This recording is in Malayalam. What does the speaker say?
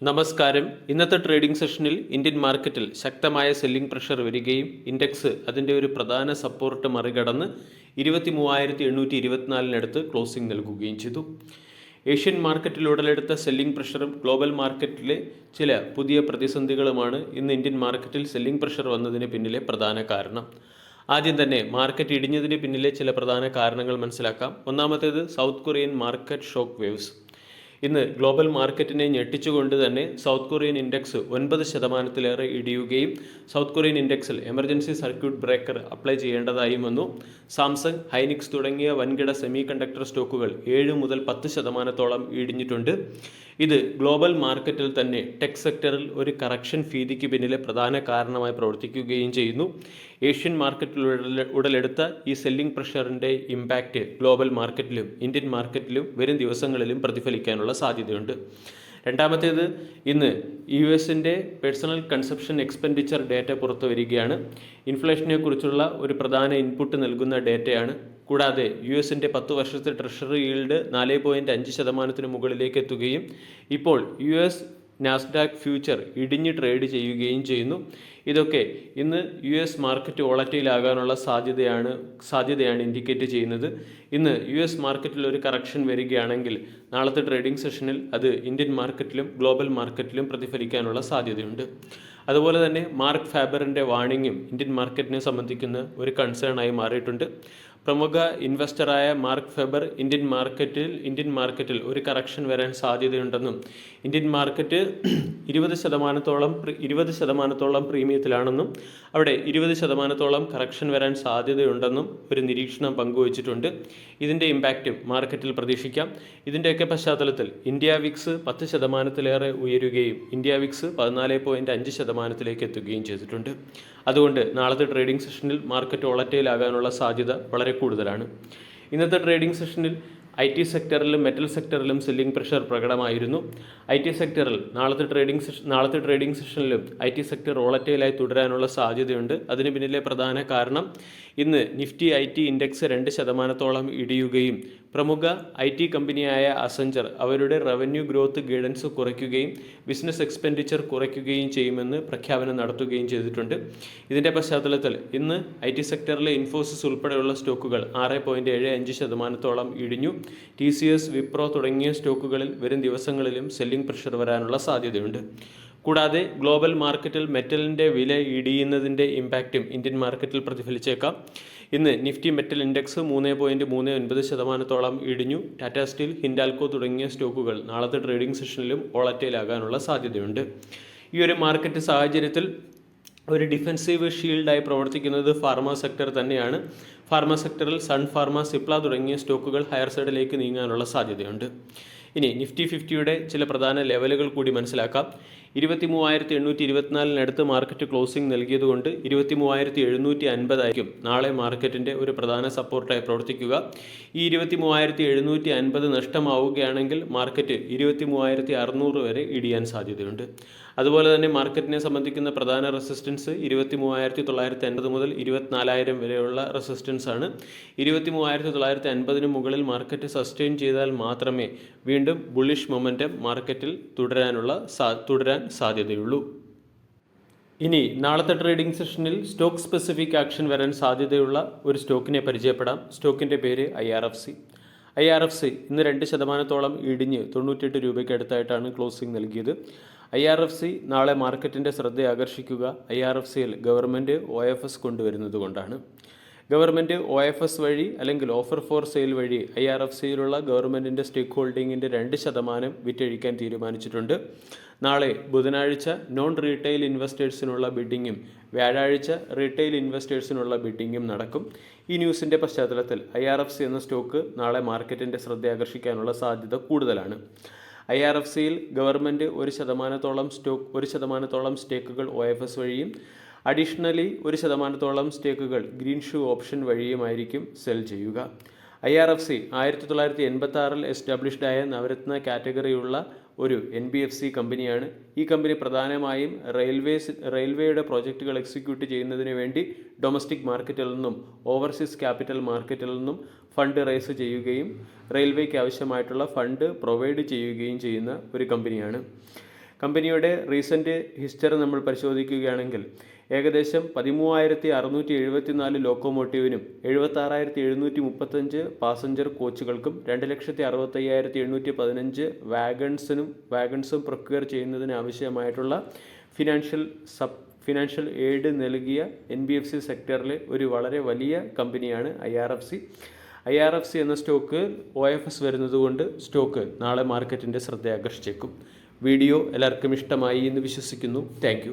നമസ്കാരം. ഇന്നത്തെ ട്രേഡിംഗ് സെഷനിൽ ഇന്ത്യൻ മാർക്കറ്റിൽ ശക്തമായ സെല്ലിംഗ് പ്രഷർ വരികയും ഇൻഡെക്സ് അതിൻ്റെ ഒരു പ്രധാന സപ്പോർട്ട് മറികടന്ന് 23,824 ക്ലോസിംഗ് നൽകുകയും ചെയ്തു. ഏഷ്യൻ മാർക്കറ്റിൽ ഉടലെടുത്ത സെല്ലിംഗ് പ്രഷറും ഗ്ലോബൽ മാർക്കറ്റിലെ ചില പുതിയ പ്രതിസന്ധികളുമാണ് ഇന്ന് ഇന്ത്യൻ മാർക്കറ്റിൽ സെല്ലിംഗ് പ്രഷർ വന്നതിന് പിന്നിലെ പ്രധാന കാരണം. ആദ്യം തന്നെ മാർക്കറ്റ് ഇടിഞ്ഞതിന് പിന്നിലെ ചില പ്രധാന കാരണങ്ങൾ മനസ്സിലാക്കാം. ഒന്നാമത്തേത് South Korean market shock waves. ഇന്ന് ഗ്ലോബൽ മാർക്കറ്റിനെ ഞെട്ടിച്ചുകൊണ്ട് തന്നെ സൗത്ത് കൊറിയൻ ഇൻഡെക്സ് 9% ഇടിയുകയും സൗത്ത് കൊറിയൻ ഇൻഡെക്സിൽ എമർജൻസി സർക്യൂട്ട് ബ്രേക്കർ അപ്ലൈ ചെയ്യേണ്ടതായും വന്നു. സാംസങ്, ഹൈനിക്സ് തുടങ്ങിയ വൻകിട സെമി കണ്ടക്ടർ സ്റ്റോക്കുകൾ 7 മുതൽ 10% ഇടിഞ്ഞിട്ടുണ്ട്. ഇത് ഗ്ലോബൽ മാർക്കറ്റിൽ തന്നെ ടെക് സെക്ടറിൽ ഒരു കറക്ഷൻ ഭീതിക്ക് പിന്നിലെ പ്രധാന കാരണമായി പ്രവർത്തിക്കുകയും ചെയ്യുന്നു. ഏഷ്യൻ മാർക്കറ്റിൽ ഉടലെടുത്ത ഈ സെല്ലിംഗ് പ്രഷറിൻ്റെ ഇമ്പാക്റ്റ് ഗ്ലോബൽ മാർക്കറ്റിലും ഇന്ത്യൻ മാർക്കറ്റിലും വരും ദിവസങ്ങളിലും പ്രതിഫലിക്കാനുള്ള സാധ്യതയുണ്ട്. രണ്ടാമത്തേത്, ഇന്ന് US-ൻ്റെ പേഴ്സണൽ കൺസപ്ഷൻ എക്സ്പെൻഡിച്ചർ ഡേറ്റ പുറത്തു വരികയാണ്. ഇൻഫ്ലേഷനെ കുറിച്ചുള്ള ഒരു പ്രധാന ഇൻപുട്ട് നൽകുന്ന ഡേറ്റയാണ്. കൂടാതെ US-ൻ്റെ 10 വർഷത്തെ ട്രഷറി ഈൽഡ് 4.5% മുകളിലേക്ക് എത്തുകയും ഇപ്പോൾ US നാസ്ഡാക്ക് ഫ്യൂച്ചർ ഇടിഞ്ഞ് ട്രേഡ് ചെയ്യുകയും ചെയ്യുന്നു. ഇതൊക്കെ ഇന്ന് US മാർക്കറ്റ് വോളറ്റൈലാകാനുള്ള സാധ്യതയാണ് ഇൻഡിക്കേറ്റ് ചെയ്യുന്നത്. ഇന്ന് US മാർക്കറ്റിൽ ഒരു കറക്ഷൻ വരികയാണെങ്കിൽ നാളത്തെ ട്രേഡിംഗ് സെഷനിൽ അത് ഇന്ത്യൻ മാർക്കറ്റിലും ഗ്ലോബൽ മാർക്കറ്റിലും പ്രതിഫലിക്കാനുള്ള സാധ്യതയുണ്ട്. അതുപോലെ തന്നെ മാർക്ക് ഫാബറിൻ്റെ വാർണിംഗും ഇന്ത്യൻ മാർക്കറ്റിനെ സംബന്ധിക്കുന്ന ഒരു കൺസേൺ ആയി മാറിയിട്ടുണ്ട്. പ്രമുഖ ഇൻവെസ്റ്ററായ മാർക്ക് ഫെബർ ഇന്ത്യൻ മാർക്കറ്റിൽ ഒരു കറക്ഷൻ വരാൻ സാധ്യതയുണ്ടെന്നും ഇന്ത്യൻ മാർക്കറ്റ് 20% പ്രീമിയത്തിലാണെന്നും അവിടെ 20% കറക്ഷൻ വരാൻ സാധ്യതയുണ്ടെന്നും ഒരു നിരീക്ഷണം പങ്കുവച്ചിട്ടുണ്ട്. ഇതിൻ്റെ ഇമ്പാക്റ്റും മാർക്കറ്റിൽ പ്രതീക്ഷിക്കാം. ഇതിൻ്റെയൊക്കെ പശ്ചാത്തലത്തിൽ ഇന്ത്യ വിക്സ് 10% ഉയരുകയും ഇന്ത്യ വിക്സ് 14.5% എത്തുകയും ചെയ്തിട്ടുണ്ട്. അതുകൊണ്ട് നാളത്തെ ട്രേഡിംഗ് സെഷനിൽ മാർക്കറ്റ് വോളറ്റൈലാകാനുള്ള സാധ്യത വളരെ കൂടുതലാണ്. ഇന്നത്തെ ട്രേഡിംഗ് സെഷനിൽ IT സെക്ടറിലും മെറ്റൽ സെക്ടറിലും സെല്ലിംഗ് പ്രഷർ പ്രകടമായിരുന്നു. IT സെക്ടറിൽ നാളത്തെ ട്രേഡിംഗ് സെഷനിലും IT സെക്ടർ വോളറ്റൈലായി തുടരാനുള്ള സാധ്യതയുണ്ട്. അതിന് പിന്നിലെ പ്രധാന കാരണം ഇന്ന് നിഫ്റ്റി IT ഇൻഡെക്സ് 2% ഇടിയുകയും പ്രമുഖ IT കമ്പനിയായ അസഞ്ചർ അവരുടെ റവന്യൂ ഗ്രോത്ത് ഗൈഡൻസ് കുറയ്ക്കുകയും ബിസിനസ് എക്സ്പെൻഡിച്ചർ കുറയ്ക്കുകയും ചെയ്യുമെന്ന് പ്രഖ്യാപനം നടത്തുകയും ചെയ്തിട്ടുണ്ട്. ഇതിൻ്റെ പശ്ചാത്തലത്തിൽ ഇന്ന് IT സെക്ടറിലെ ഇൻഫോസിസ് ഉൾപ്പെടെയുള്ള സ്റ്റോക്കുകൾ 6.75% ഇടിഞ്ഞു. TCS, വിപ്രോ തുടങ്ങിയ സ്റ്റോക്കുകളിൽ വരും ദിവസങ്ങളിലും സെല്ലിംഗ് പ്രഷർ വരാനുള്ള സാധ്യതയുണ്ട്. കൂടാതെ ഗ്ലോബൽ മാർക്കറ്റിൽ മെറ്റലിൻ്റെ വില ഇടിയുന്നതിൻ്റെ ഇമ്പാക്റ്റും ഇന്ത്യൻ മാർക്കറ്റിൽ പ്രതിഫലിച്ചേക്കാം. ഇന്ന് നിഫ്റ്റി മെറ്റൽ ഇൻഡെക്സ് 3.39% ഇടിഞ്ഞു. ടാറ്റ സ്റ്റീൽ, ഹിൻഡാൽകോ തുടങ്ങിയ സ്റ്റോക്കുകൾ നാളത്തെ ട്രേഡിംഗ് സെഷനിലും വോളറ്റൈലാകാനുള്ള സാധ്യതയുണ്ട്. ഈ ഒരു മാർക്കറ്റ് സാഹചര്യത്തിൽ ഒരു ഡിഫെൻസീവ് ഷീൽഡായി പ്രവർത്തിക്കുന്നത് ഫാർമ സെക്ടർ തന്നെയാണ്. ഫാർമ സെക്ടറിൽ സൺ ഫാർമ, സിപ്ല തുടങ്ങിയ സ്റ്റോക്കുകൾ ഹയർ സൈഡിലേക്ക് നീങ്ങാനുള്ള സാധ്യതയുണ്ട്. ഇനി നിഫ്റ്റി 50യുടെ ചില പ്രധാന ലെവലുകൾ കൂടി മനസ്സിലാക്കാം. 23,824 മാർക്കറ്റ് ക്ലോസിംഗ് നൽകിയതുകൊണ്ട് 23,750 ആയിരിക്കും നാളെ മാർക്കറ്റിൻ്റെ ഒരു പ്രധാന സപ്പോർട്ടായി പ്രവർത്തിക്കുക. ഈ 23,750 നഷ്ടമാവുകയാണെങ്കിൽ മാർക്കറ്റ് 23,600 വരെ ഇടിയാൻ സാധ്യതയുണ്ട്. അതുപോലെ തന്നെ മാർക്കറ്റിനെ സംബന്ധിക്കുന്ന പ്രധാന റെസിസ്റ്റൻസ് 23,950 മുതൽ 24,000 വരെയുള്ള റെസിസ്റ്റൻസ് ആണ്. 23,950 മുകളിൽ മാർക്കറ്റ് സസ്റ്റെയിൻ ചെയ്താൽ മാത്രമേ വീണ്ടും ബുള്ളിഷ് മൊമെൻറ്റം മാർക്കറ്റിൽ തുടരാൻ സാധ്യതയുള്ളൂ. ഇനി നാളത്തെ ട്രേഡിംഗ് സെഷനിൽ സ്റ്റോക്ക് സ്പെസിഫിക് ആക്ഷൻ വരാൻ സാധ്യതയുള്ള ഒരു സ്റ്റോക്കിനെ പരിചയപ്പെടാം. സ്റ്റോക്കിൻ്റെ പേര് IRFC. IRFC ഇന്ന് 2% ഇടിഞ്ഞ് 98 രൂപയ്ക്ക് അടുത്തായിട്ടാണ് ക്ലോസിംഗ് നൽകിയത്. IRFC നാളെ മാർക്കറ്റിൻ്റെ ശ്രദ്ധ ആകർഷിക്കുക IRFCയിൽ ഗവൺമെൻറ് OFS കൊണ്ടുവരുന്നത് കൊണ്ടാണ്. ഗവൺമെൻറ് OFS വഴി അല്ലെങ്കിൽ ഓഫർ ഫോർ സെയിൽ വഴി IRFCയിലുള്ള ഗവൺമെൻറ്റിൻ്റെ സ്റ്റേക്ക് ഹോൾഡിങ്ങിൻ്റെ 2% വിറ്റഴിക്കാൻ തീരുമാനിച്ചിട്ടുണ്ട്. നാളെ ബുധനാഴ്ച നോൺ റീറ്റെയിൽ ഇൻവെസ്റ്റേഴ്സിനുള്ള ബിഡിങ്ങും വ്യാഴാഴ്ച റീറ്റെയിൽ ഇൻവെസ്റ്റേഴ്സിനുള്ള ബിഡിങ്ങും നടക്കും. ഈ ന്യൂസിൻ്റെ പശ്ചാത്തലത്തിൽ IRFC എന്ന സ്റ്റോക്ക് നാളെ മാർക്കറ്റിൻ്റെ ശ്രദ്ധ ആകർഷിക്കാനുള്ള സാധ്യത കൂടുതലാണ്. IRFCയിൽ ഗവൺമെൻറ് 1% സ്റ്റേക്കുകൾ OFS വഴിയും അഡീഷണലി 1% സ്റ്റേക്കുകൾ ഗ്രീൻ ഷൂ ഓപ്ഷൻ വഴിയുമായിരിക്കും സെൽ ചെയ്യുക. IRFC 1986 എസ്റ്റാബ്ലിഷ്ഡ് ആയ നവരത്ന കാറ്റഗറിയുള്ള ഒരു NBFC കമ്പനിയാണ്. ഈ കമ്പനി പ്രധാനമായും റെയിൽവേയുടെ പ്രോജക്റ്റുകൾ എക്സിക്യൂട്ട് ചെയ്യുന്നതിന് വേണ്ടി ഡൊമസ്റ്റിക് മാർക്കറ്റിൽ നിന്നും ഓവർസീസ് ക്യാപിറ്റൽ മാർക്കറ്റിൽ നിന്നും ഫണ്ട് റേസ് ചെയ്യുകയും റെയിൽവേക്ക് ആവശ്യമായിട്ടുള്ള ഫണ്ട് പ്രൊവൈഡ് ചെയ്യുകയും ചെയ്യുന്ന ഒരു കമ്പനിയാണ്. കമ്പനിയുടെ റീസെൻറ്റ് ഹിസ്റ്ററി നമ്മൾ പരിശോധിക്കുകയാണെങ്കിൽ ഏകദേശം 13,674 ലോക്കോമോട്ടീവിനും 76,735 പാസഞ്ചർ കോച്ചുകൾക്കും 2,65,815 വാഗൺസും പ്രൊക്യൂർ ചെയ്യുന്നതിന് ആവശ്യമായിട്ടുള്ള ഫിനാൻഷ്യൽ എയ്ഡ് നൽകിയ NBFC സെക്ടറിലെ ഒരു വളരെ വലിയ കമ്പനിയാണ് IRFC. IRFC എന്ന സ്റ്റോക്ക് OFS വരുന്നതുകൊണ്ട് സ്റ്റോക്ക് നാളെ മാർക്കറ്റിൻ്റെ ശ്രദ്ധ ആകർഷിച്ചേക്കും. വീഡിയോ എല്ലാവർക്കും ഇഷ്ടമായി എന്ന് വിശ്വസിക്കുന്നു. താങ്ക്